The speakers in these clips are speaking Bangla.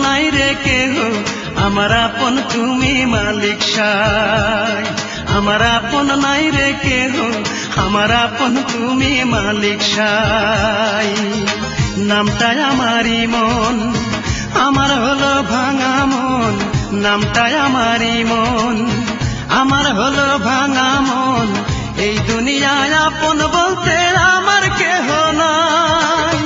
নাই রে কেহ, আমার আপন তুমি মালিক সাই। আমার আপন নাই রে কেহ, আমার আপন তুমি মালিক সাই। নামটাই আমারই মন, আমার হলো ভাঙা মন। নামটাই আমারই মন, আমার হলো ভাঙা মন। এই দুনিয়ায় আপন বলতে আমার কেহ নাই।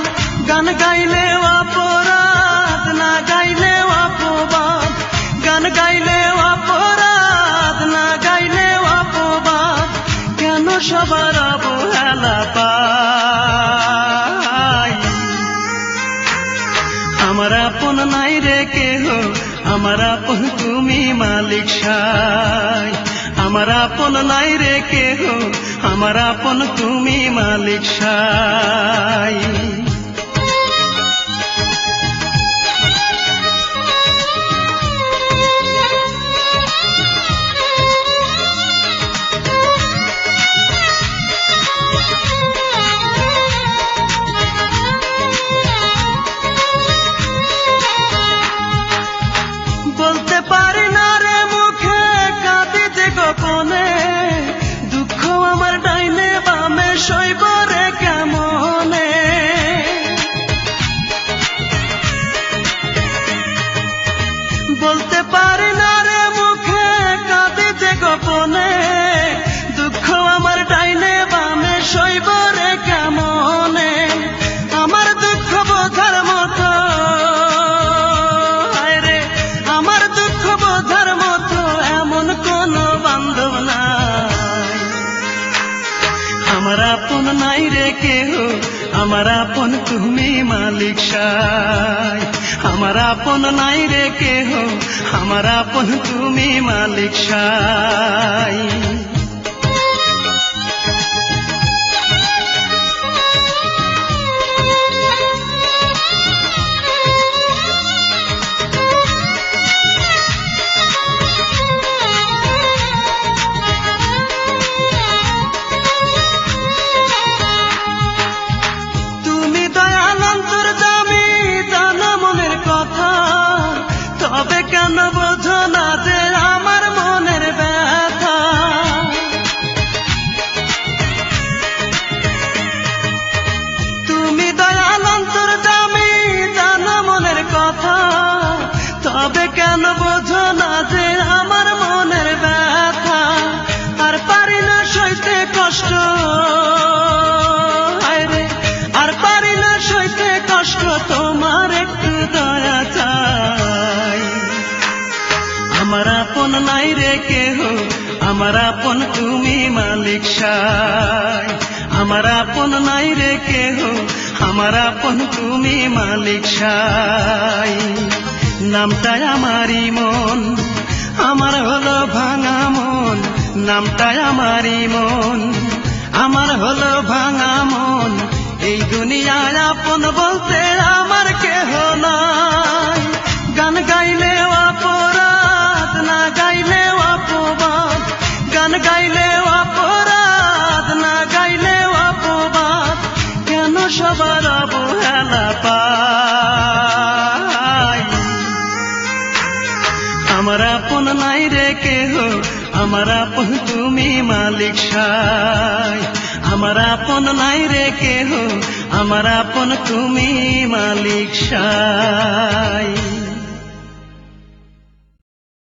গান গাইলেও অপরাধ, না গাইলেও অপবাদ। গান গাইলেও অপরাধ, না গাইলেও অপবাদ। কেন সবার অবহেলা পাই? আমার আপন নাই রে কেহ, আমার আপন তুমি মালিক সাই। আমার আপন নাই রে কেহ, আমার আপন তুমি মালিক সাই। বলতে পারি না রে মুখে, কাঁদি যে গোপনে। দুঃখ আমার ডাইনে বামে সইব রে কেমনে। বলতে পারি না রে মুখে, কাঁদি যে গোপনে। দুঃখ আমার ডাইনে বামে সইব রে কেমনে। আমার দুঃখ বোঝার মতো, আমার দুঃখ বোঝার মতো এমন কোন বান্ধব নাই। আমার আপন নাই রে কেহ, আমার আপন তুমি মালিক সাই। আমার আপন নাই রে কেহ, আমার আপন তুমি মালিক সাই। তবে কেন বোঝো না যে আমার মনের ব্যথা? তুমি দয়াল অন্তর্যামী, জানো মনের কথা। তবে কেন বোঝো না যে আমার মনের ব্যথা? আর পারি না সইতে কষ্ট, আর পারি না সইতে কষ্ট। তোমার একটু দয়া চাই। আমার আপন নাই রে কেহ, আমার আপন তুমি মালিক সাই। আমার আপন নাই রে কেহ, আমার আপন তুমি মালিক সাই। নামটাই আমারই মন, আমার হলো ভাঙা মন। নামটাই আমারই মন, আমার হলো ভাঙা মন। এই দুনিয়ায় আপন বলতে আমার কেহ নাই। গান গাইলেও অপরাধ, না গাইলেও অপবাদ। গান গাইলেও অপরাধ, না গাইলেও অপবাদ। কেন সবার অবহেলা পাই? আমার আপন নাই রে কেহ, আমার আপন তুমি মালিক সাই। আমার আপন নাই রে কেহ, আমার আপন তুমি মালিক সাই।